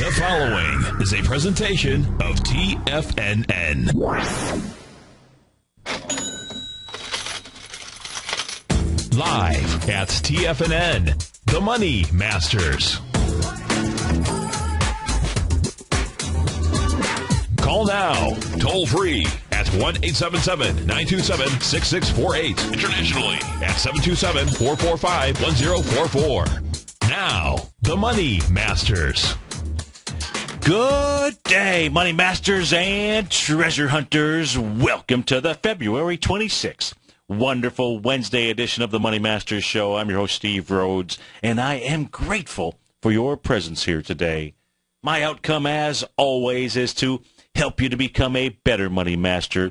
The following is a presentation of TFNN. Live at TFNN, The Money Masters. Call now, toll free at 1-877-927-6648. Internationally at 727-445-1044. Now, The Money Masters. Good day, Money Masters and Treasure Hunters. Welcome to the February 26th wonderful Wednesday edition of the Money Masters Show. I'm your host, Steve Rhodes, and I am grateful for your presence here today. My outcome, as always, is to help you to become a better money master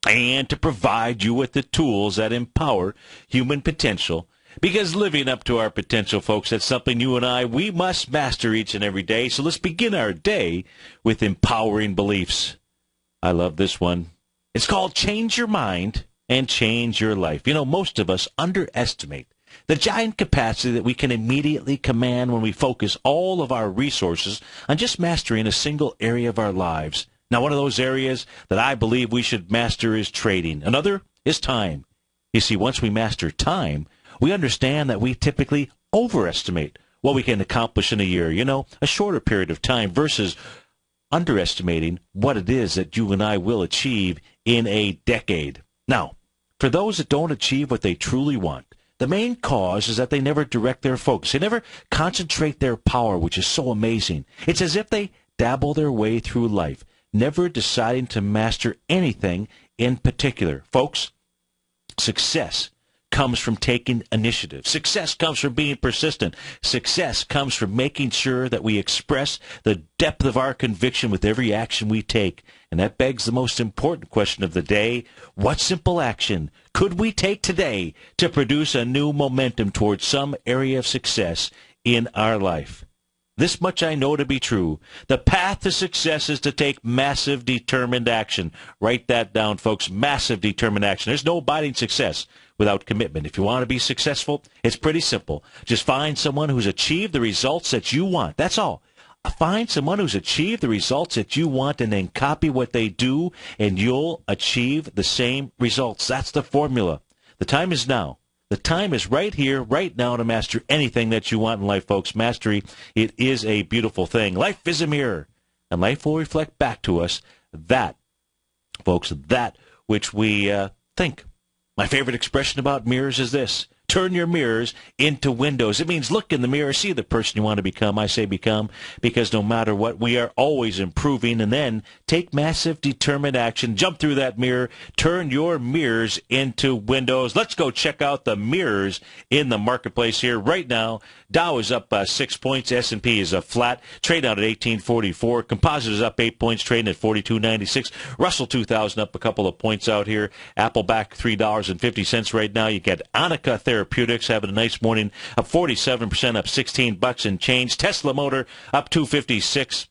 and to provide you with the tools that empower human potential. Because living up to our potential, folks, that's something you and we must master each and every day. So let's begin our day with empowering beliefs. I love this one. It's called Change Your Mind and Change Your Life. You know, most of us underestimate the giant capacity that we can immediately command when we focus all of our resources on just mastering a single area of our lives. Now, one of those areas that I believe we should master is trading. Another is time. You see, once we master time, we understand that we typically overestimate what we can accomplish in a year, a shorter period of time, versus underestimating what it is that you and I will achieve in a decade. Now, for those that don't achieve what they truly want, the main cause is that they never direct their focus. They never concentrate their power, which is so amazing. It's as if they dabble their way through life, never deciding to master anything in particular. Folks, success comes from taking initiative. Success comes from being persistent. Success comes from making sure that we express the depth of our conviction with every action we take. And that begs the most important question of the day. What simple action could we take today to produce a new momentum towards some area of success in our life? This much I know to be true. The path to success is to take massive, determined action. Write that down, folks. Massive, determined action. There's no abiding success without commitment. If you want to be successful, it's pretty simple. Just find someone who's achieved the results that you want. That's all. Find someone who's achieved the results that you want and then copy what they do, and you'll achieve the same results. That's the formula. The time is now. The time is right here, right now, to master anything that you want in life, folks. Mastery, it is a beautiful thing. Life is a mirror, and life will reflect back to us that, folks, that which we think. My favorite expression about mirrors is this: turn your mirrors into windows. It means look in the mirror, see the person you want to become. I say become because no matter what, we are always improving. And then take massive, determined action. Jump through that mirror. Turn your mirrors into windows. Let's go check out the mirrors in the marketplace here right now. Dow is up 6 points. S&P is flat. Trade out at 1844. Composite is up 8 points, trading at 42.96. Russell 2000 up a couple of points out here. Apple back $3.50 right now. You get Annika Therapeutics having a nice morning, up 47%, up $16 and change. Tesla Motor up 256.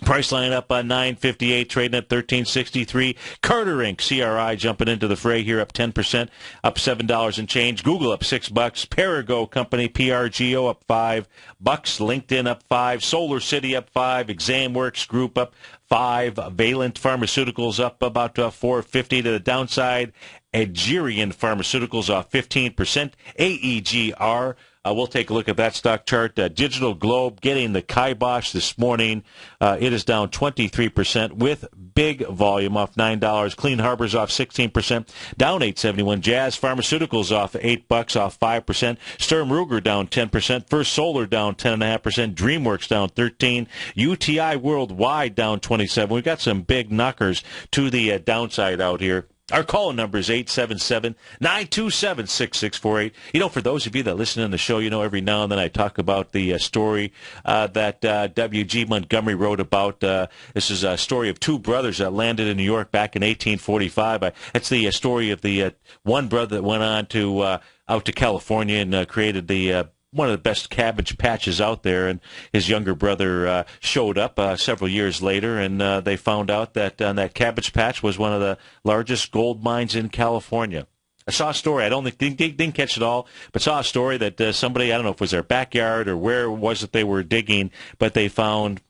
Priceline up 958, trading at 1363. Carter Inc. CRI jumping into the fray here, up 10%, up $7 and change. Google up $6. Perigo Company PRGO up $5. LinkedIn up 5. Solar City up 5. ExamWorks Group up 5. Valent Pharmaceuticals up about 450 to the downside. Agerian Pharmaceuticals off 15%. AEGR. We'll take a look at that stock chart. Digital Globe getting the kibosh this morning. It is down 23% with big volume off $9. Clean Harbors off 16%, down 871. Jazz Pharmaceuticals off $8, off 5%. Sturm Ruger down 10%. First Solar down 10.5%. DreamWorks down 13%. UTI Worldwide down 27%. We've got some big knockers to the downside out here. Our call number is 877-927-6648. For those of you that listen to the show, every now and then I talk about the story that W.G. Montgomery wrote about. This is a story of two brothers that landed in New York back in 1845. It's the story of the one brother that went on to out to California and created the one of the best cabbage patches out there, and his younger brother showed up several years later, and they found out that that cabbage patch was one of the largest gold mines in California. I saw a story, I didn't catch it all, but saw a story that somebody, I don't know if it was their backyard or where was it they were digging, but they found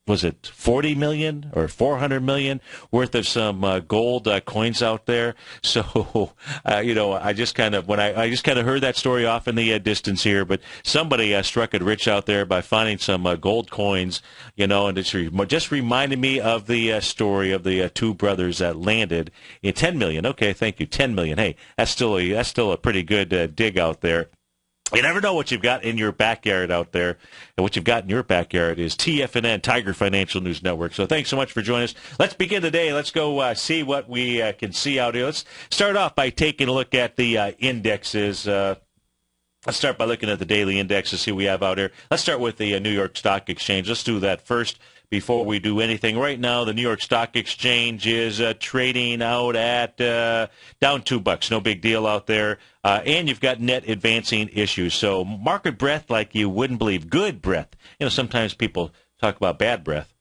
was it 40 million or 400 million worth of some gold coins out there. So, I just kind of heard that story off in the distance here, but somebody struck it rich out there by finding some gold coins, and it just reminded me of the story of the two brothers that landed in 10 million. Okay, thank you, 10 million. Hey, that's still a pretty good dig out there. You never know what you've got in your backyard out there. And what you've got in your backyard is TFNN, Tiger Financial News Network. So thanks so much for joining us. Let's begin today. Let's go see what we can see out here. Let's start off by taking a look at the indexes. Let's start by looking at the daily indexes, see what we have out here. Let's start with the New York Stock Exchange. Let's do that first before we do anything. Right now, the New York Stock Exchange is trading out at down $2. No big deal out there. And you've got net advancing issues. So market breadth like you wouldn't believe. Good breadth. Sometimes people talk about bad breath.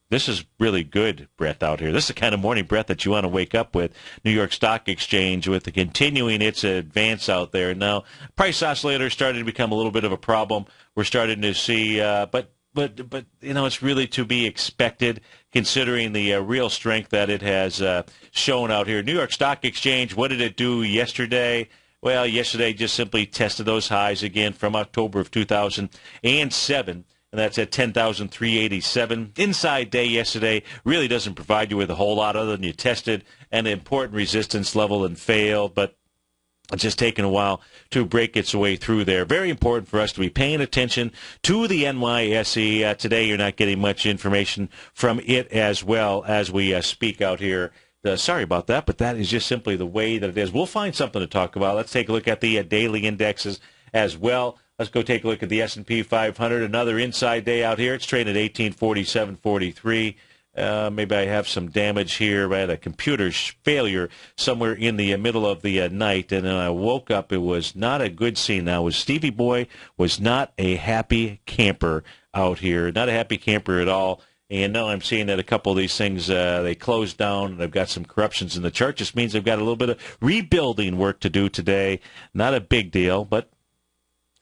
This is really good breath out here. This is the kind of morning breath that you want to wake up with. New York Stock Exchange with the continuing its advance out there. Now, price oscillator started to become a little bit of a problem. We're starting to see, but it's really to be expected considering the real strength that it has shown out here. New York Stock Exchange, what did it do yesterday? Well, yesterday just simply tested those highs again from October of 2007. And that's at 10,387. Inside day yesterday really doesn't provide you with a whole lot other than you tested an important resistance level and failed, but it's just taken a while to break its way through there. Very important for us to be paying attention to the NYSE. Today you're not getting much information from it as well as we speak out here. Sorry about that, but that is just simply the way that it is. We'll find something to talk about. Let's take a look at the daily indexes as well. Let's go take a look at the S&P 500. Another inside day out here. It's trading at 1847.43. Maybe I have some damage here. I had a computer failure somewhere in the middle of the night, and then I woke up. It was not a good scene. Now, Stevie Boy was not a happy camper out here, not a happy camper at all. And now I'm seeing that a couple of these things, they closed down, and I've got some corruptions in the chart. Just means I've got a little bit of rebuilding work to do today. Not a big deal, but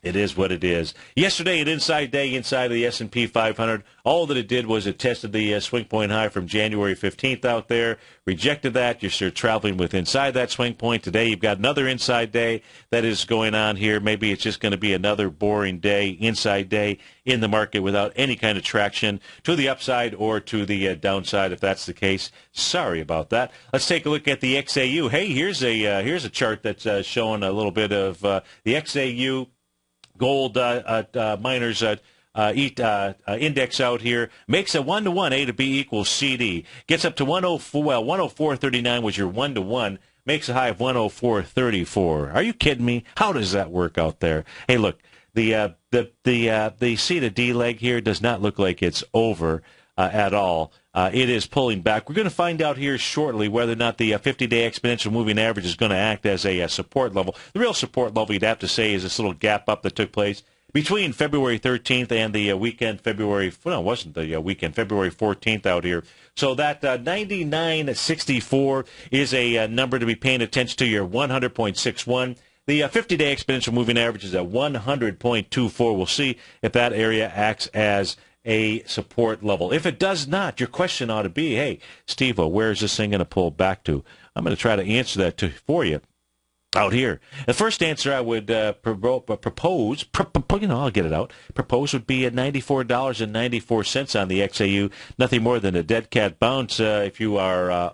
it is what it is. Yesterday, an inside day inside of the S&P 500. All that it did was it tested the swing point high from January 15th out there, rejected that. You're sort of traveling with inside that swing point. Today, you've got another inside day that is going on here. Maybe it's just going to be another boring day, inside day in the market without any kind of traction to the upside or to the downside, if that's the case. Sorry about that. Let's take a look at the XAU. Hey, here's a chart that's showing a little bit of the XAU gold miners index out here. Makes a 1-to-1, A to B equals CD. Gets up to 104. Well, 104.39 was your 1-to-1. Makes a high of 104.34. Are you kidding me? How does that work out there? Hey, look, the C to D leg here does not look like it's over at all. It is pulling back. We're going to find out here shortly whether or not the 50-day exponential moving average is going to act as a support level. The real support level, you'd have to say, is this little gap up that took place between February 13th and the weekend February. Well, no, it wasn't the weekend, February 14th out here. So that 99.64 is a number to be paying attention to. Your 100.61. The 50-day exponential moving average is at 100.24. We'll see if that area acts as a support level. If it does not, your question ought to be, hey, Steve-O, where is this thing going to pull back to? I'm going to try to answer that for you out here. The first answer I would propose, I'll get it out, propose would be at $94.94 on the XAU. Nothing more than a dead cat bounce if you are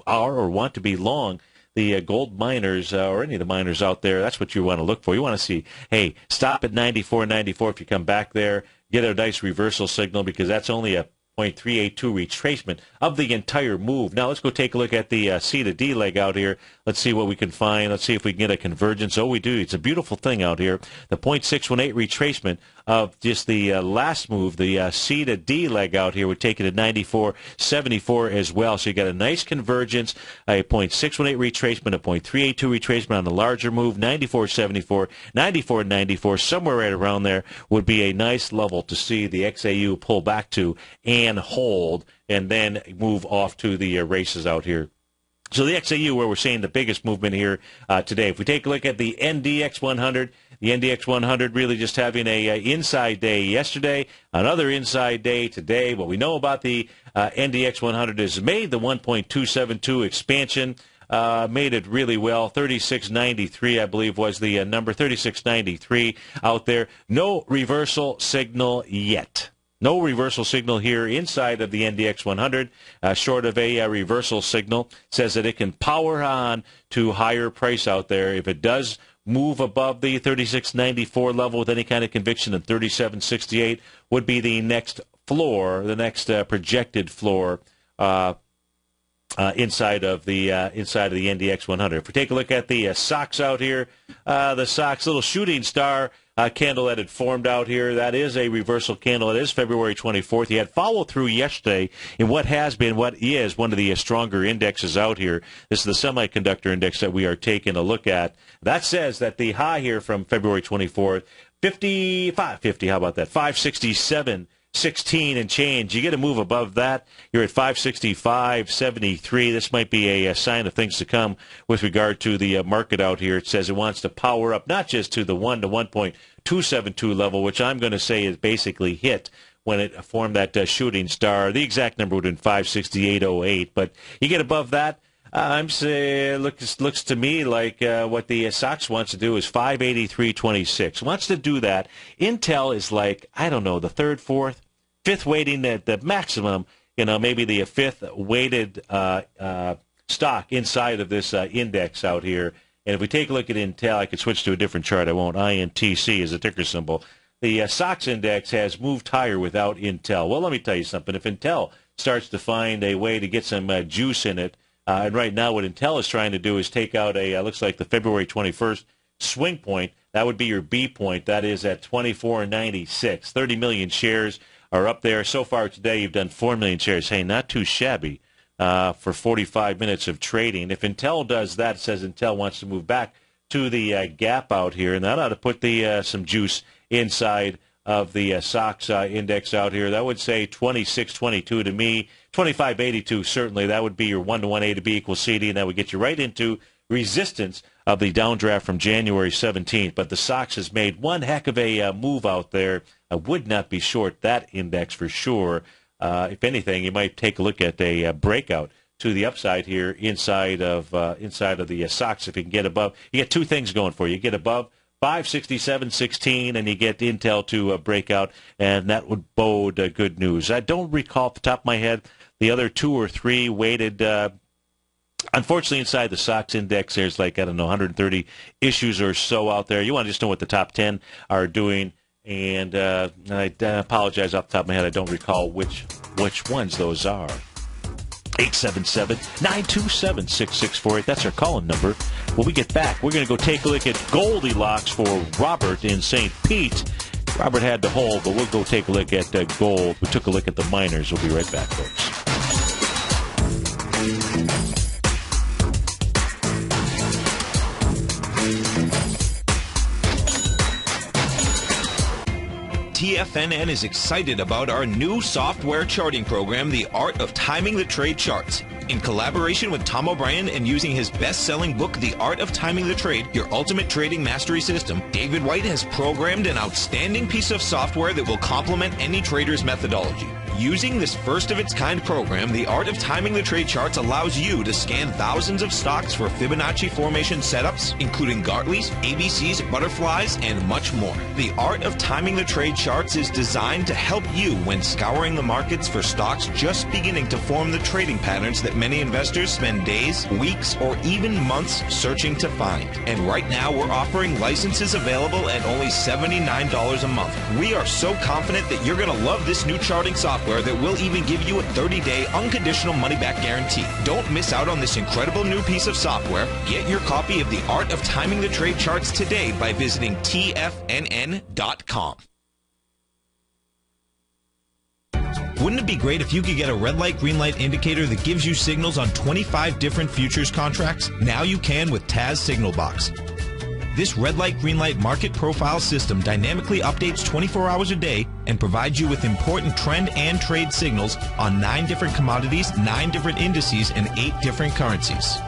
or want to be long the gold miners or any of the miners out there. That's what you want to look for. You want to see, hey, stop at 94.94 if you come back there. Get a nice reversal signal because that's only a 0.382 retracement of the entire move. Now let's go take a look at the C to D leg out here. Let's see what we can find. Let's see if we can get a convergence. Oh, we do. It's a beautiful thing out here. The 0.618 retracement of just the last move, the C to D leg out here, would take it to 94.74 as well. So you got a nice convergence, a 0.618 retracement, a 0.382 retracement on the larger move, 94.74, 94.94, somewhere right around there would be a nice level to see the XAU pull back to and hold and then move off to the races out here. So the XAU, where we're seeing the biggest movement here today. If we take a look at the NDX 100, The NDX 100 really just having a inside day yesterday, another inside day today. What we know about the NDX 100 is made the 1.272 expansion, made it really well. 3693, I believe, was the number. 3693 out there. No reversal signal yet. No reversal signal here inside of the NDX 100, short of a reversal signal. Says that it can power on to higher price out there. If it does move above the 3694 level with any kind of conviction, and 3768 would be the next floor, the next projected floor inside of the NDX 100. If we take a look at the SOX out here, the SOX little shooting star candle that had formed out here, that is a reversal candle. It is February 24th. You had follow-through yesterday in what is one of the stronger indexes out here. This is the semiconductor index that we are taking a look at. That says that the high here from February 24th, 550, how about that, 567.16 and change. You get a move above that, you're at 565.73. This might be a sign of things to come with regard to the market out here. It says it wants to power up not just to the 1 to 1.272 level, which I'm going to say is basically hit when it formed that shooting star. The exact number would have been 568.08, but you get above that. I'm saying looks to me like what the SOX wants to do is 583.26. Wants to do that. Intel is like, I don't know, the third, fourth, fifth weighting at the maximum. Maybe the fifth weighted stock inside of this index out here. And if we take a look at Intel, I could switch to a different chart. I won't. INTC is a ticker symbol. The SOX index has moved higher without Intel. Well, let me tell you something. If Intel starts to find a way to get some juice in it, and right now what Intel is trying to do is take out looks like the February 21st swing point. That would be your B point. That is at 24.96. 30 million shares are up there. So far today, you've done 4 million shares. Hey, not too shabby for 45 minutes of trading. If Intel does that, it says Intel wants to move back to the gap out here, and that ought to put some juice inside of the SOX index out here. That would say 26.22 to me. 25.82 certainly. That would be your 1-to-1 A to B equals CD, and that would get you right into resistance of the downdraft from January 17th. But the SOX has made one heck of a move out there. I would not be short that index for sure. If anything, you might take a look at a breakout to the upside here inside of the SOX. If you can get above, you get two things going for you. You get above 567.16, and you get Intel to break out, and that would bode good news. I don't recall off the top of my head the other two or three weighted. Unfortunately, inside the SOX index, there's 130 issues or so out there. You want to just know what the top 10 are doing, and I apologize off the top of my head. I don't recall which ones those are. 877-927-6648. That's our call-in number. When we get back, we're going to go take a look at Goldilocks for Robert in St. Pete. Robert had to hold, but we'll go take a look at gold. We took a look at the miners. We'll be right back, folks. TFNN is excited about our new software charting program, The Art of Timing the Trade Charts. In collaboration with Tom O'Brien and using his best-selling book, The Art of Timing the Trade, Your Ultimate Trading Mastery System, David White has programmed an outstanding piece of software that will complement any trader's methodology. Using this first-of-its-kind program, The Art of Timing the Trade Charts allows you to scan thousands of stocks for Fibonacci formation setups, including Gartley's, ABC's, butterflies, and much more. The Art of Timing the Trade Charts is designed to help you when scouring the markets for stocks just beginning to form the trading patterns that many investors spend days, weeks, or even months searching to find. And right now, we're offering licenses available at only $79 a month. We are so confident that you're going to love this new charting software that will even give you a 30-day unconditional money-back guarantee. Don't miss out on this incredible new piece of software. Get your copy of The Art of Timing the Trade Charts today by visiting TFNN.com. Wouldn't it be great if you could get a red light, green light indicator that gives you signals on 25 different futures contracts? Now you can with Taz Signal Box. This red light, green light market profile system dynamically updates 24 hours a day and provides you with important trend and trade signals on 9 different commodities, 9 different indices, and 8 different currencies.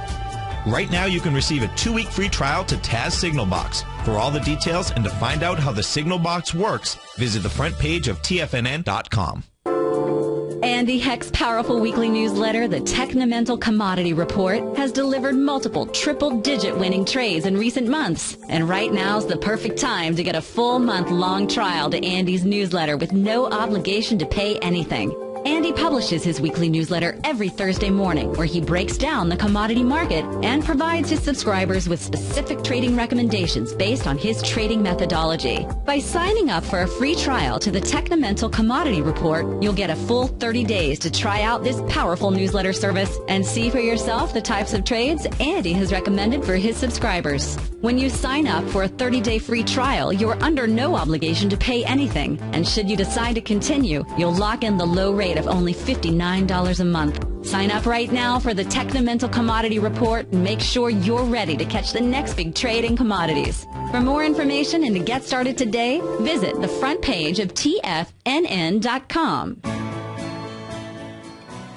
Right now, you can receive a 2-week free trial to Taz Signal Box. For all the details and to find out how the Signal Box works, visit the front page of TFNN.com. Andy Heck's powerful weekly newsletter, the Technomental Commodity Report, has delivered multiple triple-digit winning trades in recent months. And right now's the perfect time to get a full month-long trial to Andy's newsletter with no obligation to pay anything. Andy publishes his weekly newsletter every Thursday morning, where he breaks down the commodity market and provides his subscribers with specific trading recommendations based on his trading methodology. By signing up for a free trial to the Technomental Commodity Report, you'll get a full 30 days to try out this powerful newsletter service and see for yourself the types of trades Andy has recommended for his subscribers. When you sign up for a 30-day free trial, you're under no obligation to pay anything. And should you decide to continue, you'll lock in the low rate of only $59 a month. Sign up right now for the Technomental Commodity Report and make sure you're ready to catch the next big trade in commodities. For more information and to get started today, visit the front page of TFNN.com.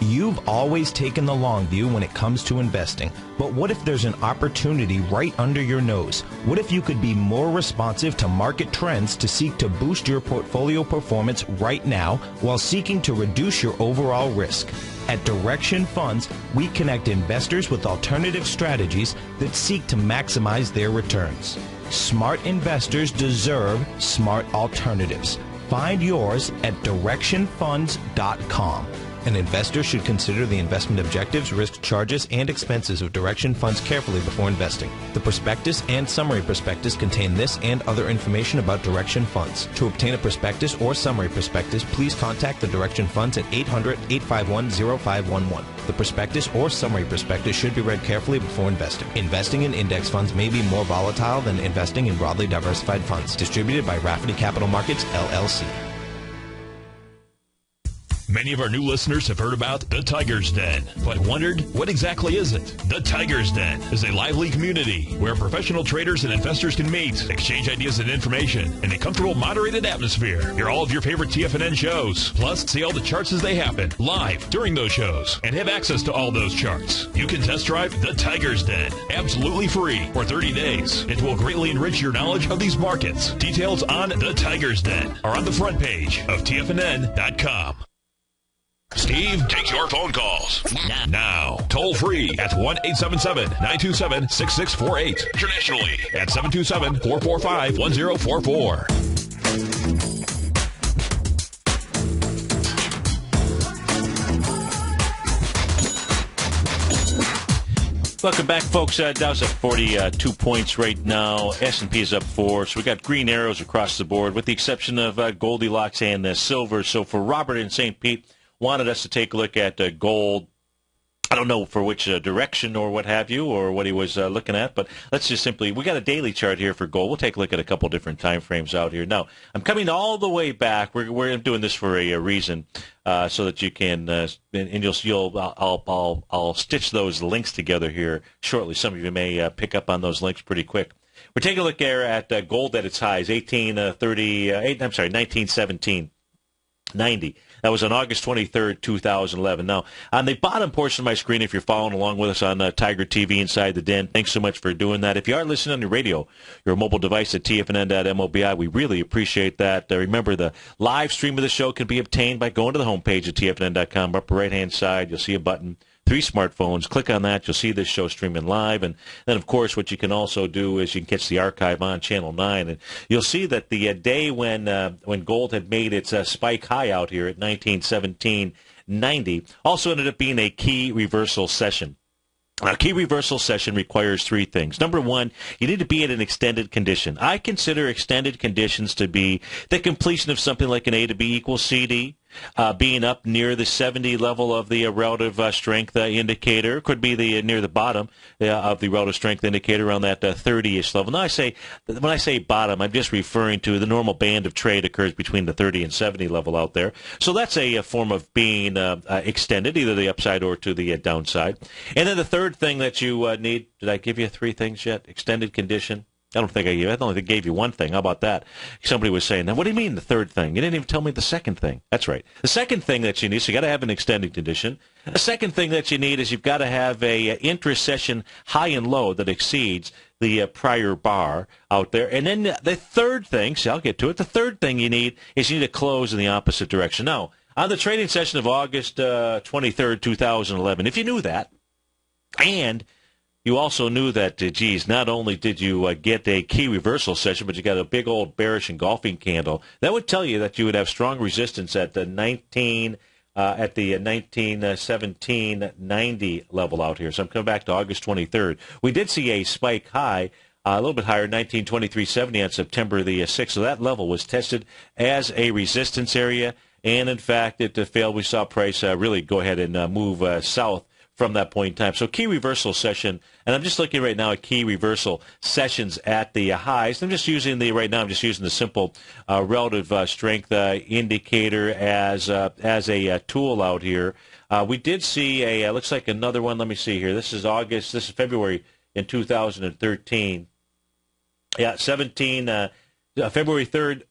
You've always taken the long view when it comes to investing, but what if there's an opportunity right under your nose? What if you could be more responsive to market trends to seek to boost your portfolio performance right now while seeking to reduce your overall risk? At Direction Funds, we connect investors with alternative strategies that seek to maximize their returns. Smart investors deserve smart alternatives. Find yours at directionfunds.com. An investor should consider the investment objectives, risk charges, and expenses of Direction Funds carefully before investing. The prospectus and summary prospectus contain this and other information about Direction Funds. To obtain a prospectus or summary prospectus, please contact the Direction Funds at 800-851-0511. The prospectus or summary prospectus should be read carefully before investing. Investing in index funds may be more volatile than investing in broadly diversified funds. Distributed by Rafferty Capital Markets, LLC. Many of our new listeners have heard about the Tiger's Den, but wondered, what exactly is it? The Tiger's Den is a lively community where professional traders and investors can meet, exchange ideas and information in a comfortable, moderated atmosphere. Hear all of your favorite TFNN shows, plus see all the charts as they happen, live during those shows, and have access to all those charts. You can test drive the Tiger's Den, absolutely free, for 30 days. It will greatly enrich your knowledge of these markets. Details on the Tiger's Den are on the front page of TFNN.com. Steve takes your phone calls now. Toll free at 1-877-927-6648. Internationally at 727-445-1044. Welcome back, folks. Dow's up 42 points right now. S&P is up 4. So we got green arrows across the board, with the exception of Goldilocks and silver. So for Robert in St. Pete, wanted us to take a look at gold. I don't know for which direction or what have you, or what he was looking at, but let's just simply, we got a daily chart here for gold. We'll take a look at a couple different time frames out here. Now, I'm coming all the way back. We're doing this for a reason, so that you can, and I'll stitch those links together here shortly. Some of you may pick up on those links pretty quick. We're taking a look there at gold at its highs, 1917.90. That was on August 23rd, 2011. Now, on the bottom portion of my screen, if you're following along with us on Tiger TV Inside the Den, thanks so much for doing that. If you are listening on your radio, your mobile device at TFNN.mobi, we really appreciate that. Remember, the live stream of the show can be obtained by going to the homepage at TFNN.com. Upper right-hand side, you'll see a button. 3 smartphones. Click on that. You'll see this show streaming live. And then, of course, what you can also do is you can catch the archive on Channel 9. And you'll see that the day when gold had made its spike high out here at 1917.90 also ended up being a key reversal session. A key reversal session requires 3 things. Number 1, you need to be in an extended condition. I consider extended conditions to be the completion of something like an A to B equals CD, being up near the 70 level of the relative strength indicator. Could be near the bottom of the relative strength indicator, around that 30-ish level. Now, when I say bottom, I'm just referring to the normal band of trade occurs between the 30 and 70 level out there. So that's a form of being extended, either the upside or to the downside. And then the third thing that you need, did I give you 3 things yet? Extended condition, I don't think I gave you one thing. How about that? Somebody was saying, now, what do you mean the third thing? You didn't even tell me the second thing. That's right. The second thing that you need, so you got to have an extended condition. The second thing that you need is you've got to have a intra-session high and low that exceeds the prior bar out there. And then the third thing, see, I'll get to it. The third thing you need is you need to close in the opposite direction. Now, on the trading session of August 23rd, 2011, if you knew that, and you also knew that, not only did you get a key reversal session, but you got a big old bearish engulfing candle. That would tell you that you would have strong resistance at the 1790 level out here. So I'm coming back to August 23rd. We did see a spike high, a little bit higher, 1923.70 on September the 6th. So that level was tested as a resistance area, and in fact, it failed. We saw price really go ahead and move south from that point in time. So key reversal session, and I'm just looking right now at key reversal sessions at the highs. I'm just using the simple relative strength indicator as a tool out here. We did see looks like another one. Let me see here. This is February in 2013. Yeah, February 3rd,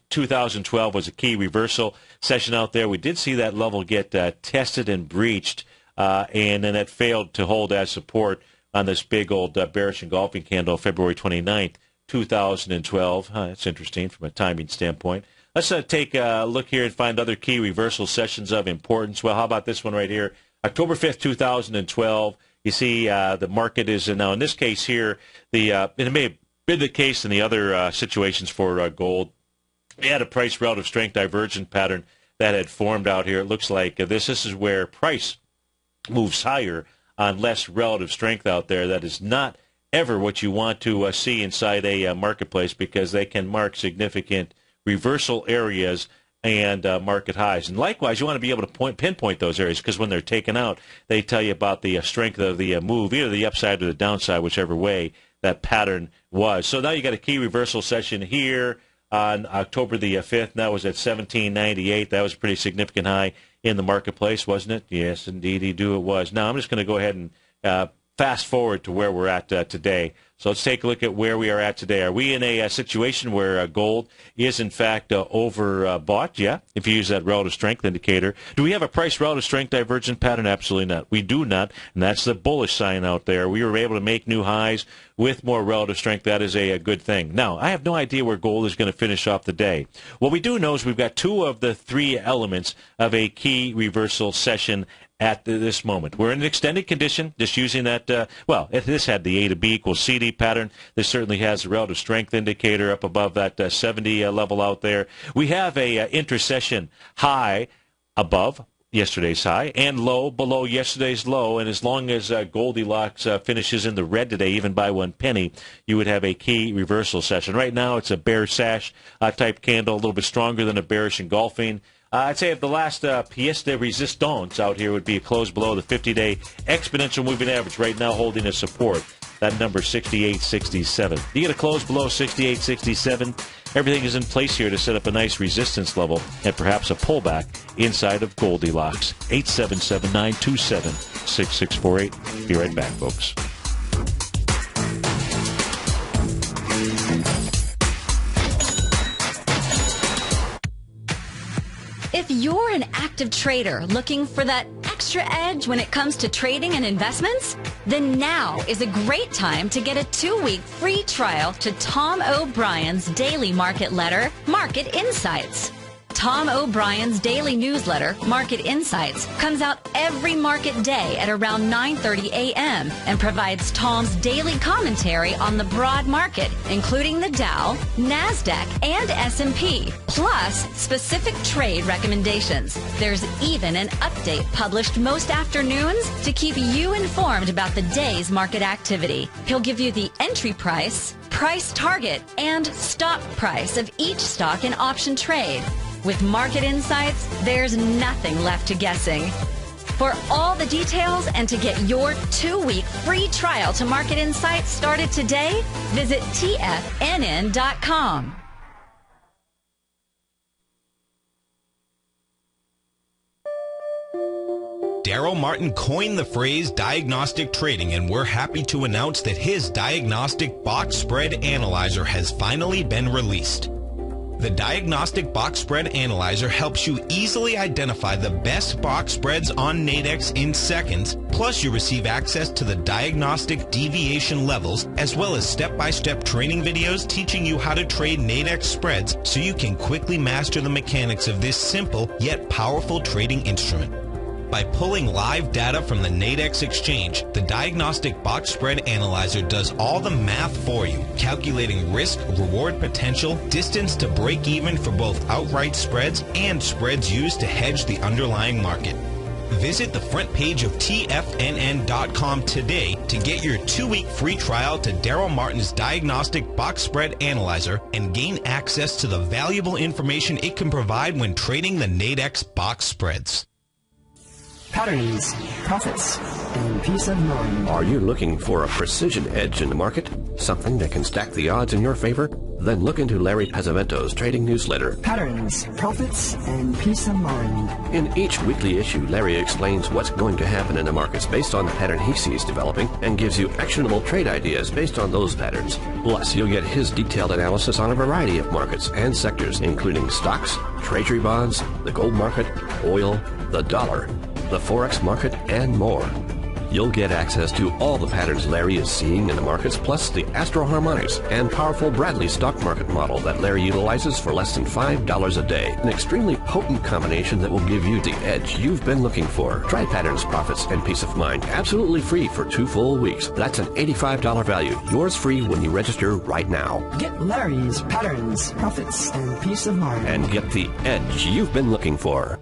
2012 was a key reversal session out there. We did see that level get tested and breached. And then it failed to hold as support on this big old bearish engulfing candle February 29th, 2012. That's interesting from a timing standpoint. Let's take a look here and find other key reversal sessions of importance. Well, how about this one right here? October 5th, 2012. You see the market is now, in this case here, and it may have been the case in the other situations for gold. We had a price relative strength divergent pattern that had formed out here. It looks like this is where price moves higher on less relative strength out there. That is not ever what you want to see inside a marketplace, because they can mark significant reversal areas and market highs. And likewise, you want to be able to pinpoint those areas, because when they're taken out, they tell you about the strength of the move, either the upside or the downside, whichever way that pattern was. So now you got a key reversal session here on October the 5th. That was at 1798. That was a pretty significant high in the marketplace, wasn't it? Yes, indeed, it was. Now, I'm just going to go ahead and fast forward to where we're at today. So let's take a look at where we are at today. Are we in a situation where gold is, in fact, overbought? Yeah, if you use that relative strength indicator. Do we have a price relative strength divergent pattern? Absolutely not. We do not, and that's the bullish sign out there. We were able to make new highs with more relative strength. That is a good thing. Now, I have no idea where gold is going to finish off the day. What we do know is we've got two of the three elements of a key reversal session at this moment. We're in an extended condition, just using that, this had the A to B equals CD pattern. This certainly has a relative strength indicator up above that 70 level out there. We have a inter-session high above yesterday's high and low below yesterday's low, and as long as Goldilocks finishes in the red today, even by 1 penny, you would have a key reversal session. Right now, it's a bear sash type candle, a little bit stronger than a bearish engulfing. I'd say if the last pièce de résistance out here would be a close below the 50-day exponential moving average, right now holding a support. That number 68.67. You get a close below 68.67. Everything is in place here to set up a nice resistance level and perhaps a pullback inside of Goldilocks. 877-927-6648. Be right back, folks. If you're an active trader looking for that extra edge when it comes to trading and investments, then now is a great time to get a 2-week free trial to Tom O'Brien's daily market letter, Market Insights. Tom O'Brien's daily newsletter, Market Insights, comes out every market day at around 9:30 a.m. and provides Tom's daily commentary on the broad market, including the Dow, NASDAQ, and S&P, plus specific trade recommendations. There's even an update published most afternoons to keep you informed about the day's market activity. He'll give you the entry price, price target, and stop price of each stock in option trade. With Market Insights, there's nothing left to guessing. For all the details and to get your 2-week free trial to Market Insights started today, visit TFNN.com. Daryl Martin coined the phrase diagnostic trading, and we're happy to announce that his diagnostic box spread analyzer has finally been released. The Diagnostic Box Spread Analyzer helps you easily identify the best box spreads on Nadex in seconds, plus you receive access to the diagnostic deviation levels, as well as step-by-step training videos teaching you how to trade Nadex spreads so you can quickly master the mechanics of this simple yet powerful trading instrument. By pulling live data from the Nadex exchange, the Diagnostic Box Spread Analyzer does all the math for you, calculating risk, reward potential, distance to break even for both outright spreads and spreads used to hedge the underlying market. Visit the front page of TFNN.com today to get your 2-week free trial to Daryl Martin's Diagnostic Box Spread Analyzer and gain access to the valuable information it can provide when trading the Nadex box spreads. Patterns, profits, and peace of mind. Are you looking for a precision edge in the market? Something that can stack the odds in your favor? Then look into Larry Pesavento's trading newsletter. Patterns, profits, and peace of mind. In each weekly issue, Larry explains what's going to happen in the markets based on the pattern he sees developing and gives you actionable trade ideas based on those patterns. Plus, you'll get his detailed analysis on a variety of markets and sectors, including stocks, treasury bonds, the gold market, oil, the dollar, the Forex market, and more. You'll get access to all the patterns Larry is seeing in the markets, plus the Astro Harmonics and powerful Bradley stock market model that Larry utilizes for less than $5 a day. An extremely potent combination that will give you the edge you've been looking for. Try Patterns, Profits, and Peace of Mind absolutely free for 2 full weeks. That's an $85 value. Yours free when you register right now. Get Larry's Patterns, Profits, and Peace of Mind. And get the edge you've been looking for.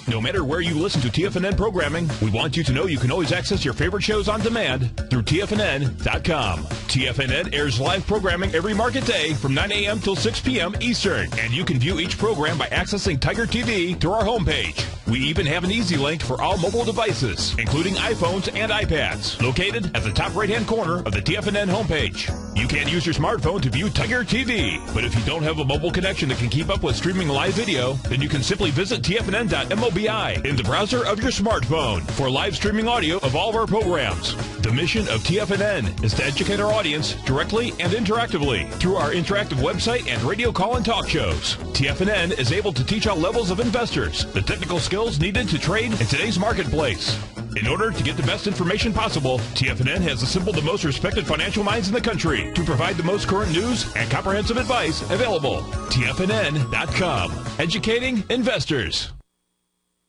No matter where you listen to TFNN programming, we want you to know you can always access your favorite shows on demand through TFNN.com. TFNN airs live programming every market day from 9 a.m. till 6 p.m. Eastern, and you can view each program by accessing Tiger TV through our homepage. We even have an easy link for all mobile devices, including iPhones and iPads, located at the top right-hand corner of the TFNN homepage. You can use your smartphone to view Tiger TV, but if you don't have a mobile connection that can keep up with streaming live video, then you can simply visit TFNN.mobi in the browser of your smartphone for live streaming audio of all of our programs. The mission of TFNN is to educate our audience directly and interactively through our interactive website and radio call and talk shows. TFNN is able to teach all levels of investors the technical skills needed to trade in today's marketplace. In order to get the best information possible, TFNN has assembled the most respected financial minds in the country to provide the most current news and comprehensive advice available. TFNN.com, educating investors.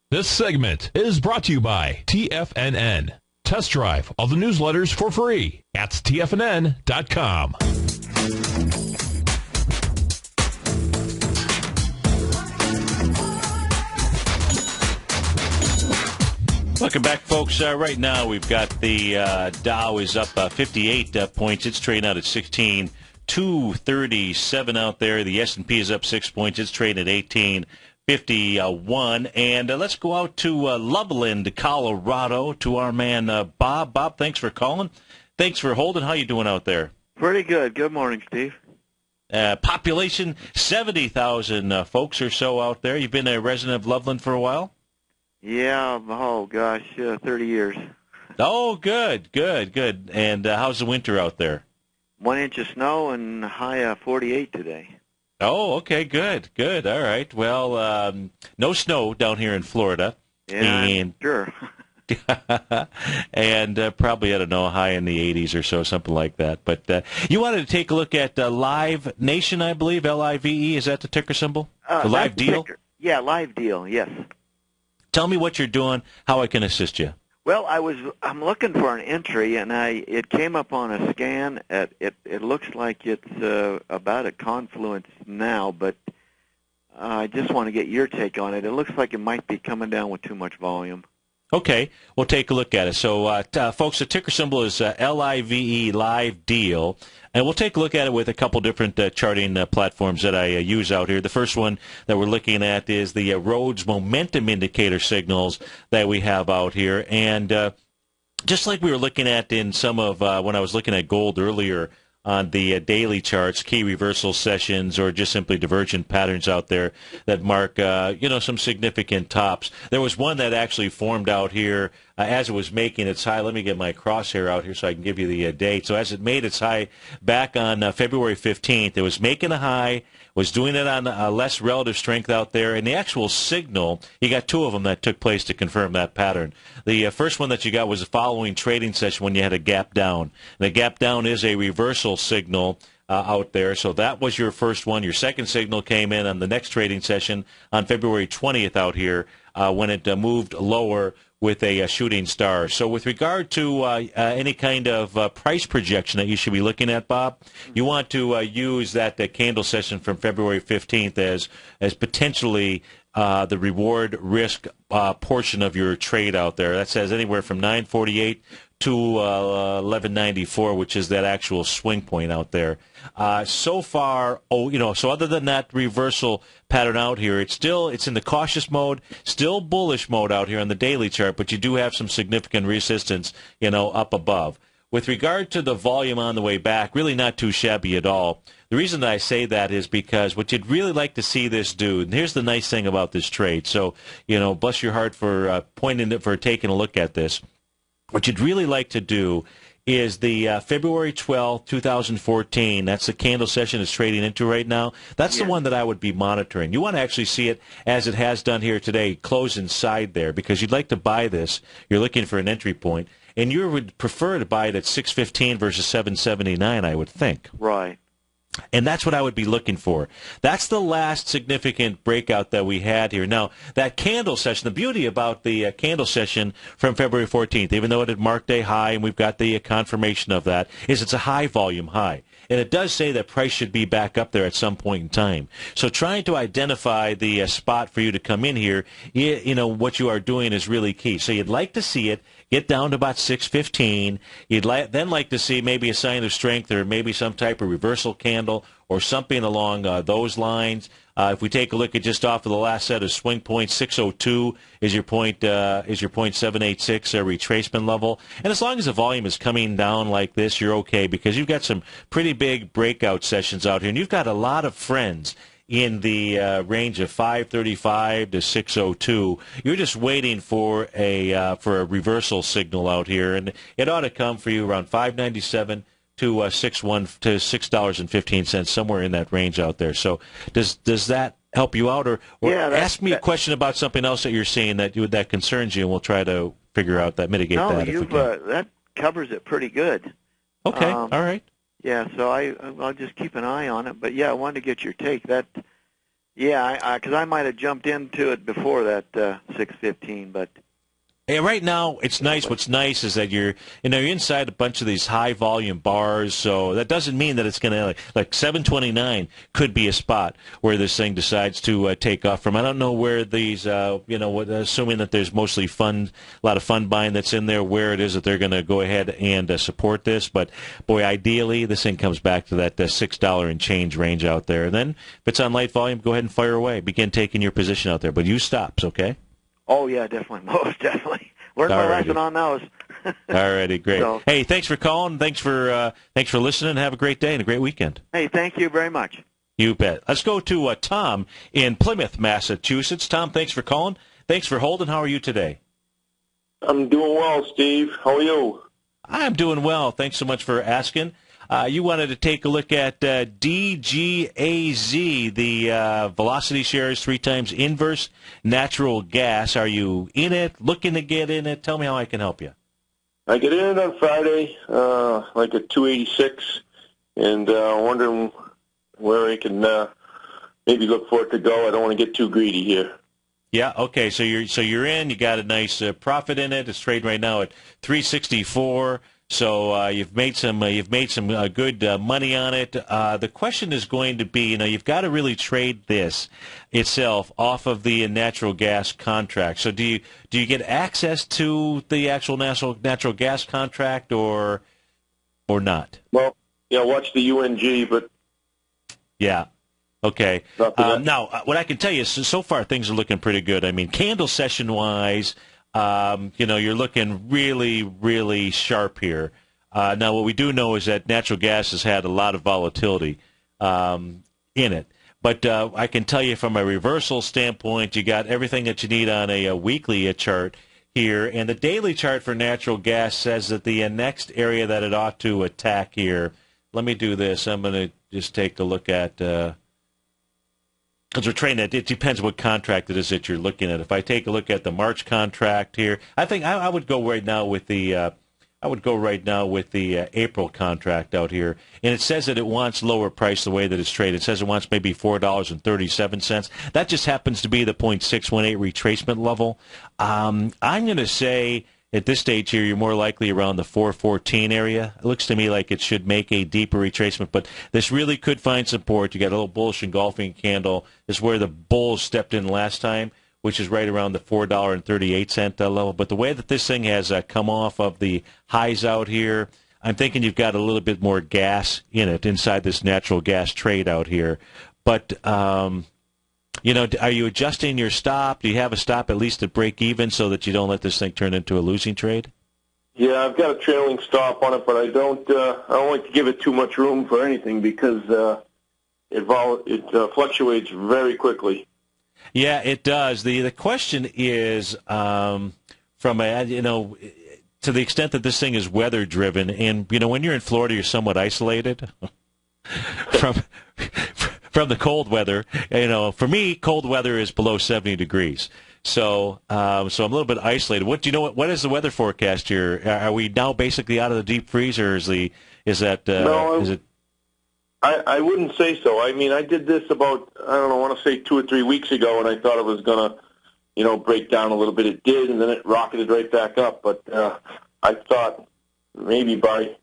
This segment is brought to you by TFNN. Test drive all the newsletters for free at TFNN.com. Welcome back, folks. Right now, we've got the Dow is up 58 points. It's trading out at 16,237 out there. The S&P is up 6 points. It's trading at 1851. And let's go out to Loveland, Colorado, to our man Bob. Bob, thanks for calling. Thanks for holding. How you doing out there? Pretty good. Good morning, Steve. Population 70,000 folks or so out there. You've been a resident of Loveland for a while? Yeah, 30 years. Oh, good. And how's the winter out there? 1 inch of snow and high of 48 today. Oh, okay, good. All right. Well, no snow down here in Florida. Yeah, sure. And probably, I don't know, high in the 80s or so, something like that. But you wanted to take a look at Live Nation, I believe, LIVE. Is that the ticker symbol? The Live Deal? Yeah, Live Deal, yes. Tell me what you're doing, how I can assist you. Well, I'm looking for an entry, and it came up on a scan. It looks like it's about at confluence now, but I just want to get your take on it. It looks like it might be coming down with too much volume. Okay, we'll take a look at it. So, folks, the ticker symbol is LIVE, Live Deal. And we'll take a look at it with a couple different charting platforms that I use out here. The first one that we're looking at is the Rhodes Momentum Indicator signals that we have out here. And just like we were looking at in some of when I was looking at gold earlier, on the daily charts, key reversal sessions, or just simply divergent patterns out there that mark, some significant tops. There was one that actually formed out here as it was making its high. Let me get my crosshair out here so I can give you the date. So as it made its high back on February 15th, it was making a high, was doing it on less relative strength out there, and the actual signal, you got two of them that took place to confirm that pattern. The first one that you got was the following trading session when you had a gap down. The gap down is a reversal signal out there, so that was your first one. Your second signal came in on the next trading session on February 20th out here when it moved lower with a shooting star. So with regard to any kind of price projection that you should be looking at, Bob, you want to use that candle session from February 15th as potentially the reward risk portion of your trade out there. That says anywhere from 948 to 1194, which is that actual swing point out there. So far, so other than that reversal pattern out here, it's in the cautious mode, still bullish mode out here on the daily chart, but you do have some significant resistance, up above. With regard to the volume on the way back, really not too shabby at all. The reason that I say that is because what you'd really like to see this do, and here's the nice thing about this trade. So, bless your heart for for taking a look at this. What you'd really like to do is the February 12th, 2014, that's the candle session it's trading into right now. That's the one that I would be monitoring. You want to actually see it as it has done here today, close inside there, because you'd like to buy this. You're looking for an entry point, and you would prefer to buy it at 615 versus 779, I would think. Right. And that's what I would be looking for. That's the last significant breakout that we had here. Now, that candle session, the beauty about the candle session from February 14th, even though it had marked a high, and we've got the confirmation of that, is it's a high-volume high. And it does say that price should be back up there at some point in time. So trying to identify the spot for you to come in here, what you are doing is really key. So you'd like to see it get down to about 615. You'd then like to see maybe a sign of strength or maybe some type of reversal candle or something along those lines. If we take a look at just off of the last set of swing points, 602 is your point 786 retracement level. And as long as the volume is coming down like this, you're okay because you've got some pretty big breakout sessions out here, and you've got a lot of friends in the range of 535 to 602. You're just waiting for a reversal signal out here, and it ought to come for you around 597 to $6.15, somewhere in that range out there. So does that help you out, or ask me a question about something else that you're seeing that concerns you, and we'll try to figure out mitigate that. No, that covers it pretty good. Okay, all right. Yeah, so I'll just keep an eye on it. But yeah, I wanted to get your take. Because I might have jumped into it before that 615, but. Hey, right now, it's nice. What's nice is that you're inside a bunch of these high volume bars, so that doesn't mean that it's going to, like 729 could be a spot where this thing decides to take off from. I don't know where these, assuming that there's mostly a lot of fund buying that's in there, where it is that they're going to go ahead and support this. But, boy, ideally, this thing comes back to that $6 and change range out there. And then, if it's on light volume, go ahead and fire away. Begin taking your position out there. But use stops, okay? Oh, yeah, definitely. Most definitely. Learn my lesson on those. All righty, great. So, hey, thanks for calling. Thanks for listening. Have a great day and a great weekend. Hey, thank you very much. You bet. Let's go to Tom in Plymouth, Massachusetts. Tom, thanks for calling. Thanks for holding. How are you today? I'm doing well, Steve. How are you? I'm doing well. Thanks so much for asking. You wanted to take a look at DGAZ, the velocity shares 3 times inverse natural gas. Are you in it, looking to get in it? Tell me how I can help you. I get in it on Friday, like at 286, and wondering where I can maybe look for it to go. I don't want to get too greedy here. Yeah, okay, so you're in. You got a nice profit in it. It's trading right now at 364. So you've made some good money on it. The question is going to be, you've got to really trade this itself off of the natural gas contract. So do you get access to the actual natural gas contract or not? Well, yeah, watch the UNG, but yeah. Okay. Now, what I can tell you is so far things are looking pretty good. I mean, candle session wise. You're looking really, really sharp here. Now, what we do know is that natural gas has had a lot of volatility in it. But I can tell you from a reversal standpoint, you got everything that you need on a weekly chart here. And the daily chart for natural gas says that the next area that it ought to attack here, let me do this. I'm going to just take a look at, because we're trading it depends what contract it is that you're looking at. If I take a look at the March contract here, I think I would go right now with the April contract out here. And it says that it wants lower price the way that it's traded. It says it wants maybe $4.37. That just happens to be the 0.618 retracement level. I'm going to say at this stage here, you're more likely around the 414 area. It looks to me like it should make a deeper retracement, but this really could find support. You got a little bullish engulfing candle. This is where the bulls stepped in last time, which is right around the $4.38 level. But the way that this thing has come off of the highs out here, I'm thinking you've got a little bit more gas in it inside this natural gas trade out here. But, are you adjusting your stop? Do you have a stop at least at break even so that you don't let this thing turn into a losing trade? Yeah, I've got a trailing stop on it, but I don't like to give it too much room for anything because it fluctuates very quickly. Yeah, it does. The question is from to the extent that this thing is weather driven, and when you're in Florida, you're somewhat isolated from the cold weather. For me, cold weather is below 70 degrees. So I'm a little bit isolated. What is the weather forecast here? Are we now basically out of the deep freeze, or is it? I wouldn't say so. I mean, I did this about, I want to say 2 or 3 weeks ago, and I thought it was going to, break down a little bit. It did, and then it rocketed right back up. But I thought maybe by,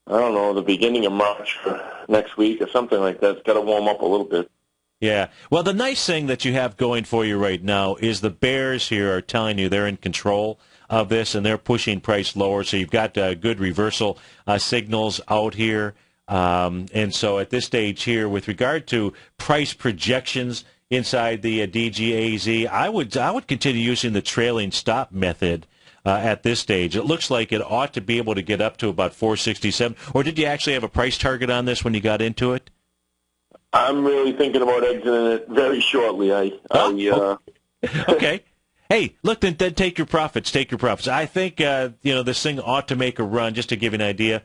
the beginning of March or next week or something like that, it's got to warm up a little bit. Yeah. Well, the nice thing that you have going for you right now is the bears here are telling you they're in control of this, and they're pushing price lower. So you've got good reversal signals out here. And so at this stage here, with regard to price projections inside the DGAZ, I would continue using the trailing stop method at this stage. It looks like it ought to be able to get up to about 467. Or did you actually have a price target on this when you got into it? I'm really thinking about exiting it very shortly. Okay. Hey, look, then take your profits. Take your profits. I think this thing ought to make a run. Just to give you an idea.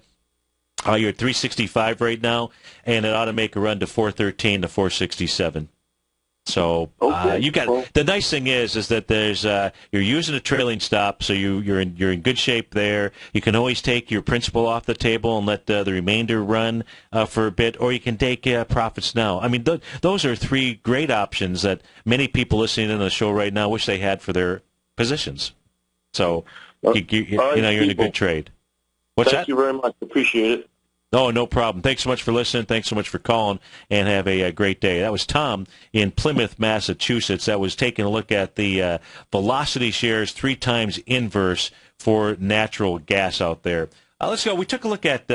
You're at 365 right now, and it ought to make a run to 413 to 467. So you got the nice thing is that there's you're using a trailing stop, so you're in good shape there. You can always take your principal off the table and let the remainder run for a bit, or you can take profits now. I mean, those are three great options that many people listening to the show right now wish they had for their positions. So you're in a good trade. Thank you very much. Appreciate it. Oh, no problem. Thanks so much for listening. Thanks so much for calling, and have a great day. That was Tom in Plymouth, Massachusetts. That was taking a look at the velocity shares 3 times inverse for natural gas out there. Let's go. We took a look at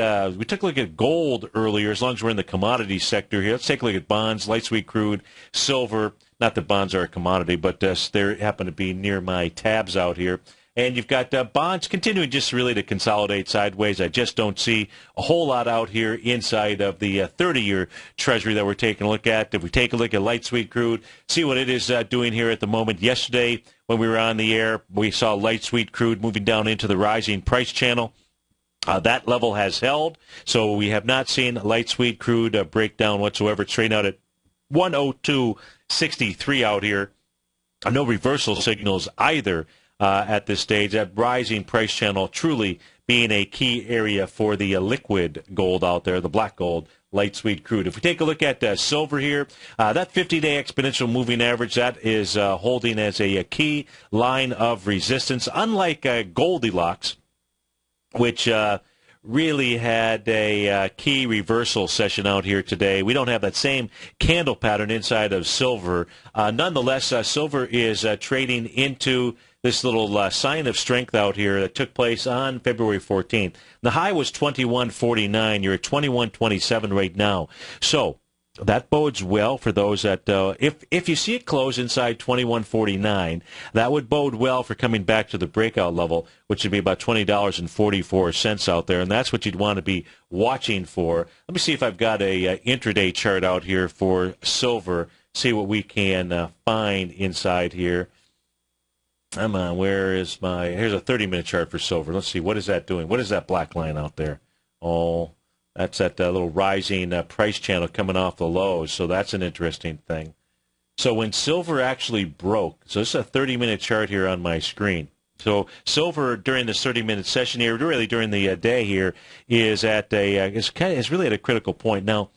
gold earlier. As long as we're in the commodity sector here, let's take a look at bonds, light sweet crude, silver. Not that bonds are a commodity, but they happen to be near my tabs out here. And you've got bonds continuing just really to consolidate sideways. I just don't see a whole lot out here inside of the 30-year Treasury that we're taking a look at. If we take a look at light sweet crude, see what it is doing here at the moment. Yesterday, when we were on the air, we saw light sweet crude moving down into the rising price channel. That level has held, so we have not seen light sweet crude break down whatsoever. It's trading out at 102.63 out here. No reversal signals either. At this stage, that rising price channel truly being a key area for the liquid gold out there, the black gold, light sweet crude. If we take a look at silver here, that 50-day exponential moving average, that is holding as a key line of resistance, unlike Goldilocks, which really had a key reversal session out here today. We don't have that same candle pattern inside of silver. Nonetheless, silver is trading into this little sign of strength out here that took place on February 14th. The high was 21.49. You're at 21.27 right now. So That bodes well for those that, if you see it close inside 21.49, that would bode well for coming back to the breakout level, which would be about $20.44 out there, and that's what you'd want to be watching for. Let me see if I've got a intraday chart out here for silver, see what we can find inside here. Here's a 30-minute chart for silver. Let's see, what is that doing? What is that black line out there? Oh, that's that little rising price channel coming off the lows, so that's an interesting thing. So when silver actually broke, so this is a 30-minute chart here on my screen. So silver during this 30-minute session here, really during the day here, is at is really at a critical point. Now,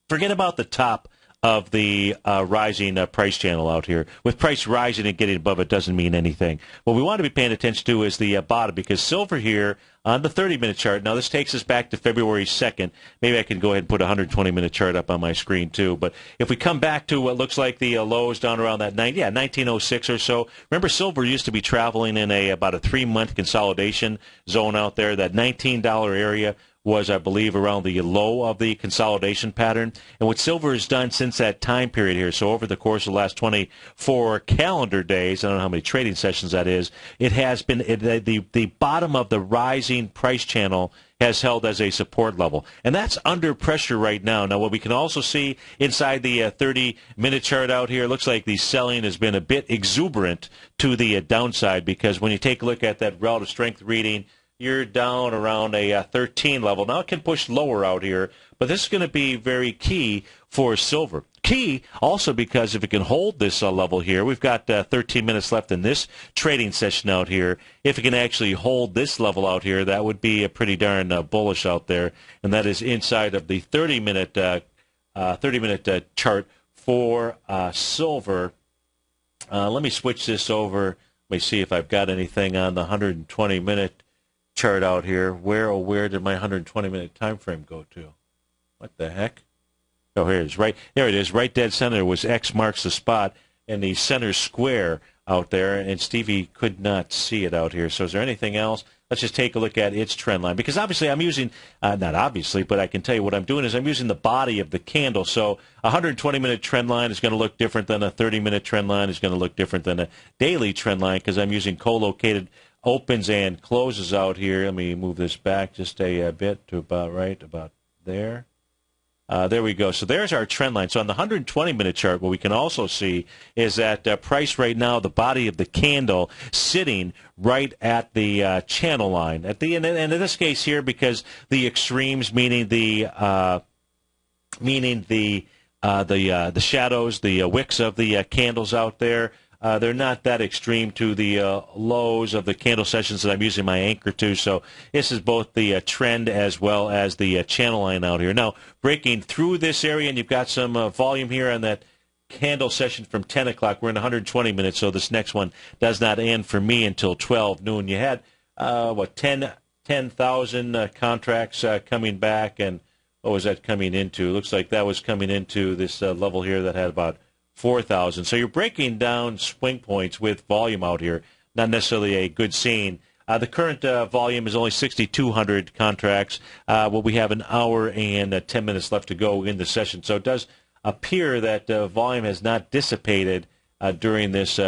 forget about the top of the rising price channel out here. With price rising and getting above it doesn't mean anything. What we want to be paying attention to is the bottom, because silver here on the 30-minute chart, now this takes us back to February 2nd. Maybe I can go ahead and put a 120-minute chart up on my screen too. But if we come back to what looks like the lows down around that 1906 or so, remember silver used to be traveling in about a 3-month consolidation zone out there. That $19 area was, I believe, around the low of the consolidation pattern. And what silver has done since that time period here, so over the course of the last 24 calendar days, I don't know how many trading sessions that is, it has been the bottom of the rising price channel has held as a support level. And that's under pressure right now. Now, what we can also see inside the 30-minute chart out here, looks like the selling has been a bit exuberant to the downside, because when you take a look at that relative strength reading, you're down around a 13 level. Now it can push lower out here, but this is going to be very key for silver. Key also because if it can hold this level here, we've got 13 minutes left in this trading session out here. If it can actually hold this level out here, that would be a pretty darn bullish out there, and that is inside of the 30-minute chart for silver. Let me switch this over. Let me see if I've got anything on the 120-minute chart out here. Where did my 120-minute time frame go to? What the heck? Oh, here it is. Right there it is. Right dead center was X marks the spot, and the center square out there, and Stevie could not see it out here. So is there anything else? Let's just take a look at its trend line, because obviously I'm using, not obviously, but I can tell you what I'm doing is I'm using the body of the candle. So a 120-minute trend line is going to look different than a 30-minute trend line, is going to look different than a daily trend line, because I'm using co-located opens and closes out here. Let me move this back just a bit to about there. There we go. So there's our trend line. So on the 120-minute chart, what we can also see is that price right now, the body of the candle, sitting right at the channel line. And in this case here, because the extremes, meaning the shadows, the wicks of the candles out there, they're not that extreme to the lows of the candle sessions that I'm using my anchor to. So this is both the trend as well as the channel line out here. Now, breaking through this area, and you've got some volume here on that candle session from 10 o'clock. We're in 120 minutes, so this next one does not end for me until 12 noon. You had, 10,000 contracts coming back, and what was that coming into? Looks like that was coming into this level here that had about 4,000. So you're breaking down swing points with volume out here, not necessarily a good scene. The current volume is only 6,200 contracts. We have an hour and 10 minutes left to go in the session. So it does appear that volume has not dissipated during this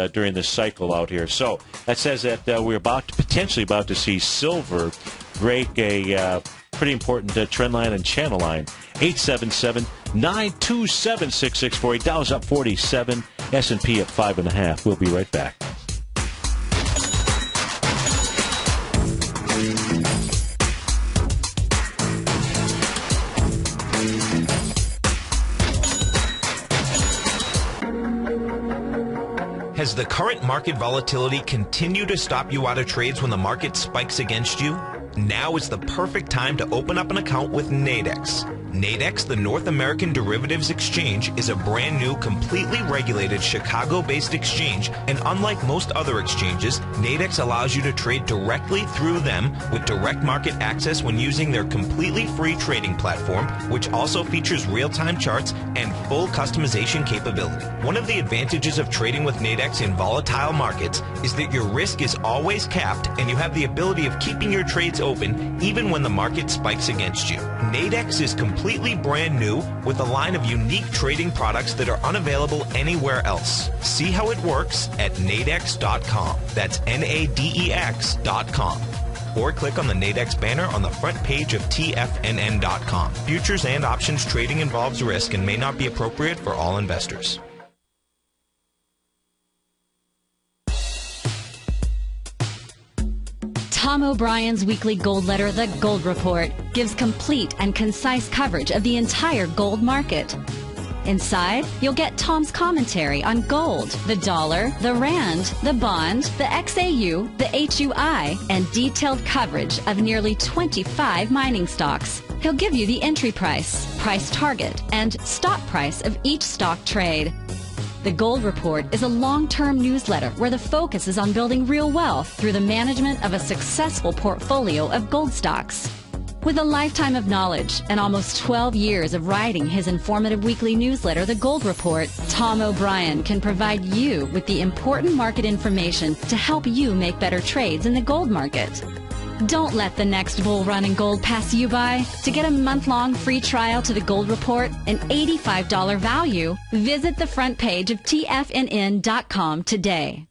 cycle out here. So that says that we're potentially about to see silver break a pretty important trend line and channel line. 877-927-6648. Dow's up 47. S&P at 5.5. We'll be right back. Has the current market volatility continued to stop you out of trades when the market spikes against you? Now is the perfect time to open up an account with Nadex. Nadex, the North American Derivatives Exchange, is a brand new, completely regulated Chicago-based exchange, and unlike most other exchanges, Nadex allows you to trade directly through them with direct market access when using their completely free trading platform, which also features real-time charts and full customization capability. One of the advantages of trading with Nadex in volatile markets is that your risk is always capped and you have the ability of keeping your trades open even when the market spikes against you. Nadex is completely completely brand new with a line of unique trading products that are unavailable anywhere else. See how it works at nadex.com. That's NADEX.com. Or click on the Nadex banner on the front page of TFNN.com. Futures and options trading involves risk and may not be appropriate for all investors. Tom O'Brien's weekly gold letter, The Gold Report, gives complete and concise coverage of the entire gold market. Inside, you'll get Tom's commentary on gold, the dollar, the rand, the bond, the XAU, the HUI, and detailed coverage of nearly 25 mining stocks. He'll give you the entry price, price target, and stop price of each stock trade. The Gold Report is a long-term newsletter where the focus is on building real wealth through the management of a successful portfolio of gold stocks. With a lifetime of knowledge and almost 12 years of writing his informative weekly newsletter, The Gold Report, Tom O'Brien can provide you with the important market information to help you make better trades in the gold market. Don't let the next bull run in gold pass you by. To get a month-long free trial to The Gold Report, an $85 value, visit the front page of TFNN.com today.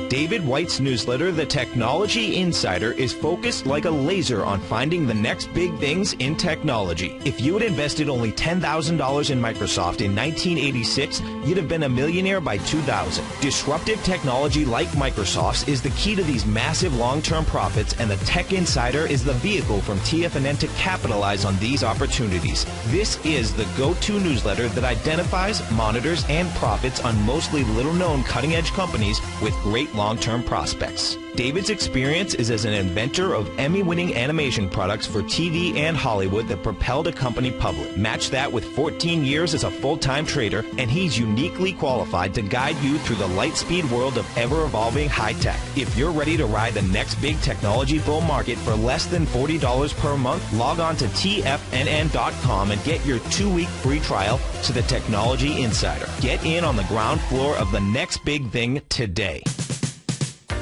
David White's newsletter, The Technology Insider, is focused like a laser on finding the next big things in technology. If you had invested only $10,000 in Microsoft in 1986, you'd have been a millionaire by 2000. Disruptive technology like Microsoft's is the key to these massive long-term profits, and the Tech Insider is the vehicle from TFNN to capitalize on these opportunities. This is the go-to newsletter that identifies, monitors, and profits on mostly little-known cutting-edge companies with great long-term prospects. David's experience is as an inventor of Emmy-winning animation products for TV and Hollywood that propelled a company public. Match that with 14 years as a full-time trader, and he's uniquely qualified to guide you through the light-speed world of ever-evolving high-tech. If you're ready to ride the next big technology bull market for less than $40 per month, log on to TFNN.com and get your 2-week free trial to the Technology Insider. Get in on the ground floor of the next big thing today.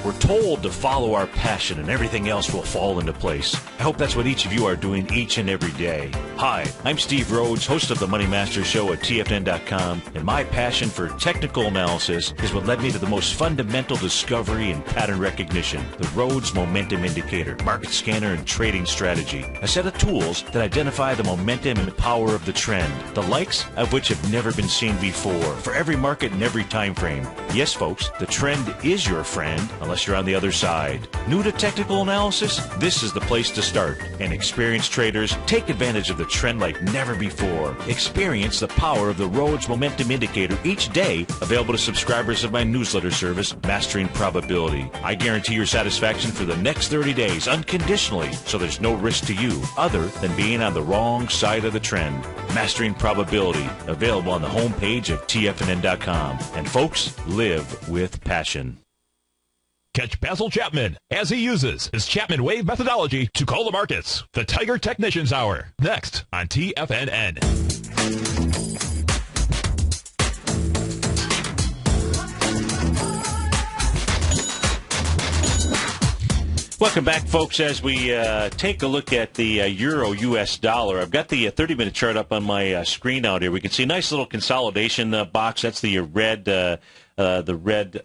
We're told to follow our passion and everything else will fall into place. I hope that's what each of you are doing each and every day. Hi, I'm Steve Rhodes, host of the Money Master Show at TFNN.com, and my passion for technical analysis is what led me to the most fundamental discovery in pattern recognition, the Rhodes Momentum Indicator, market scanner, and trading strategy, a set of tools that identify the momentum and power of the trend, the likes of which have never been seen before, for every market and every time frame. Yes, folks, the trend is your friend, unless you're on the other side. New to technical analysis? This is the place to start. And experienced traders, take advantage of the trend like never before. Experience the power of the Rhodes Momentum Indicator each day, available to subscribers of my newsletter service, Mastering Probability. I guarantee your satisfaction for the next 30 days, unconditionally, so there's no risk to you, other than being on the wrong side of the trend. Mastering Probability, available on the homepage of TFNN.com. And folks, live with passion. Catch Basil Chapman as he uses his Chapman Wave methodology to call the markets. The Tiger Technicians Hour, next on TFNN. Welcome back, folks, as we take a look at the Euro-US dollar. I've got the 30-minute chart up on my screen out here. We can see a nice little consolidation box. That's the red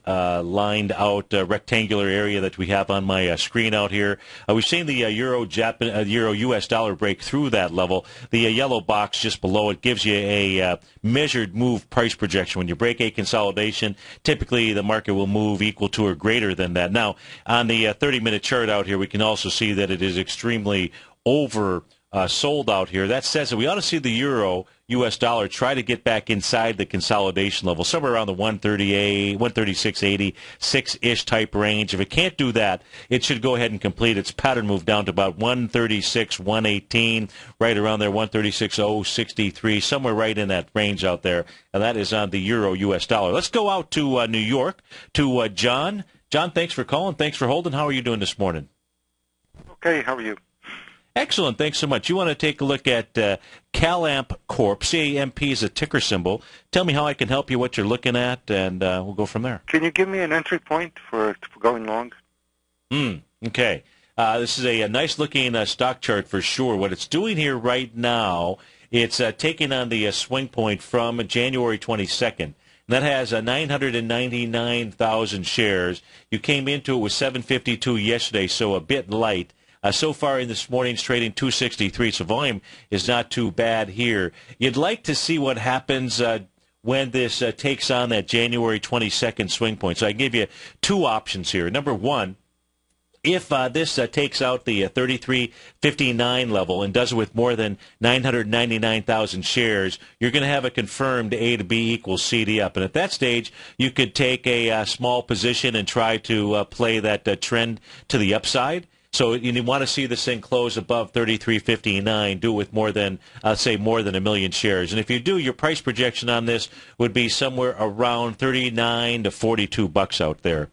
lined out rectangular area that we have on my screen out here. We've seen the Euro-US dollar break through that level. The yellow box just below it gives you a measured move price projection. When you break a consolidation, typically the market will move equal to or greater than that. Now, on the 30-minute chart out here, we can also see that it is extremely sold out here. That says that we ought to see the Euro-US dollar try to get back inside the consolidation level, somewhere around the 138, 136.80, 6-ish type range. If it can't do that, it should go ahead and complete its pattern move down to about 136, 118, right around there, 136.063, somewhere right in that range out there. And that is on the Euro-US dollar. Let's go out to New York, to John. John, thanks for calling. Thanks for holding. How are you doing this morning? Okay, how are you? Excellent. Thanks so much. You want to take a look at CalAmp Corp. CAMP is a ticker symbol. Tell me how I can help you, what you're looking at, and we'll go from there. Can you give me an entry point for going long? Okay. This is a nice-looking stock chart for sure. What it's doing here right now, it's taking on the swing point from January 22nd. And that has 999,000 shares. You came into it with 752 yesterday, so a bit light. So far in this morning's trading 263, so volume is not too bad here. You'd like to see what happens when this takes on that January 22nd swing point. So I give you two options here. Number one, if this takes out the 33.59 level and does it with more than 999,000 shares, you're going to have a confirmed A to B equals CD up. And at that stage, you could take a small position and try to play that trend to the upside. So you want to see this thing close above 33.59, do it with more than, say, more than 1 million shares. And if you do, your price projection on this would be somewhere around 39 to 42 bucks out there.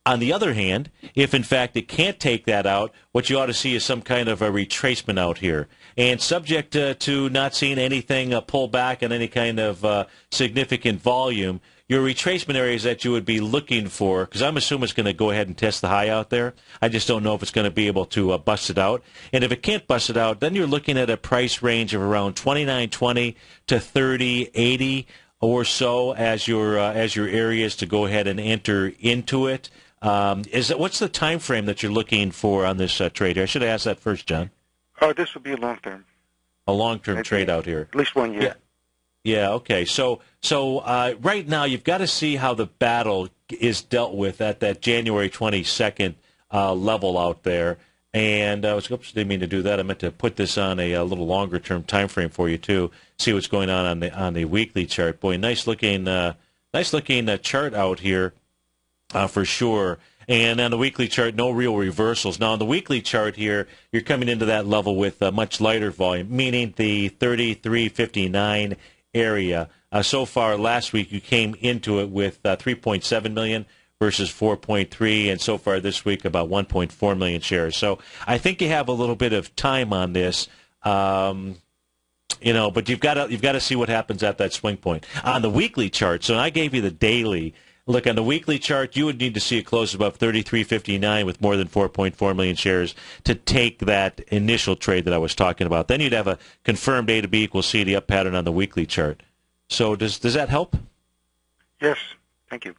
On the other hand, if in fact it can't take that out, what you ought to see is some kind of a retracement out here. And subject to not seeing anything pull back in any kind of significant volume, your retracement areas that you would be looking for, because I'm assuming it's going to go ahead and test the high out there. I just don't know if it's going to be able to bust it out. And if it can't bust it out, then you're looking at a price range of around $29.20 to $30.80 or so as your areas to go ahead and enter into it. What's the time frame that you're looking for on this trade here? I should have asked that first, John. Oh, this would be a long-term. A long-term trade out here. At least 1 year. Yeah. Yeah, okay. So right now you've got to see how the battle is dealt with at that January 22nd level out there. And didn't mean to do that. I meant to put this on a little longer-term time frame for you too. See what's going on the weekly chart. Boy, nice looking chart out here for sure. And on the weekly chart, no real reversals. Now, on the weekly chart here, you're coming into that level with much lighter volume, meaning the 33.59 area. So far last week, you came into it with 3.7 million versus 4.3, and so far this week about 1.4 million shares. So I think you have a little bit of time on this. But you've got to see what happens at that swing point. On the weekly chart, so I gave you the daily. Look, on the weekly chart, you would need to see it close above 33.59 with more than 4.4 million shares to take that initial trade that I was talking about. Then you'd have a confirmed A to B equals CD up pattern on the weekly chart. So does that help? Yes, thank you.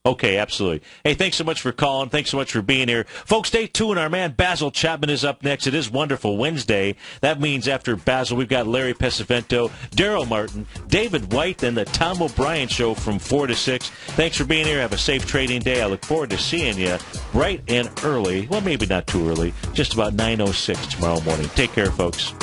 Okay, absolutely. Hey, thanks so much for calling. Thanks so much for being here. Folks, stay tuned. Our man Basil Chapman is up next. It is Wonderful Wednesday. That means after Basil, we've got Larry Pesavento, Daryl Martin, David White, and the Tom O'Brien Show from 4 to 6. Thanks for being here. Have a safe trading day. I look forward to seeing you bright and early. Well, maybe not too early. Just about 9:06 tomorrow morning. Take care, folks.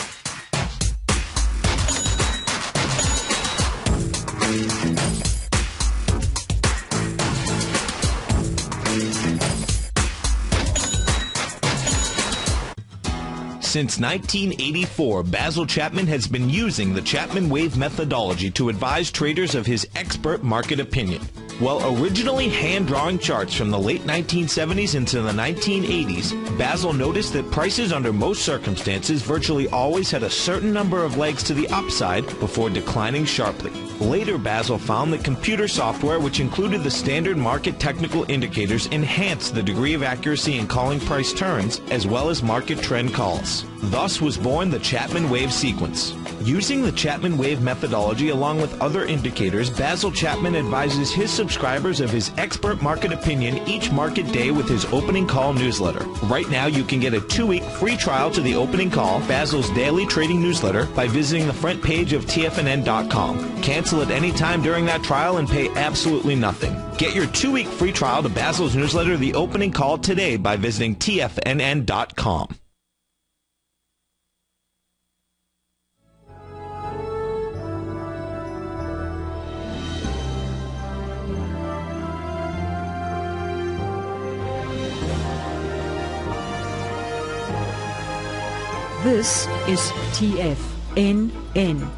Since 1984, Basil Chapman has been using the Chapman Wave methodology to advise traders of his expert market opinion. While originally hand-drawing charts from the late 1970s into the 1980s, Basil noticed that prices under most circumstances virtually always had a certain number of legs to the upside before declining sharply. Later, Basil found that computer software, which included the standard market technical indicators, enhanced the degree of accuracy in calling price turns, as well as market trend calls. Thus was born the Chapman Wave sequence. Using the Chapman Wave methodology along with other indicators, Basil Chapman advises his subscribers of his expert market opinion each market day with his opening call newsletter. Right now, you can get a 2-week free trial to the opening call, Basil's daily trading newsletter, by visiting the front page of TFNN.com. Cancel at any time during that trial and pay absolutely nothing. Get your 2-week free trial to Basil's newsletter, The Opening Call, today by visiting TFNN.com. This is TFNN.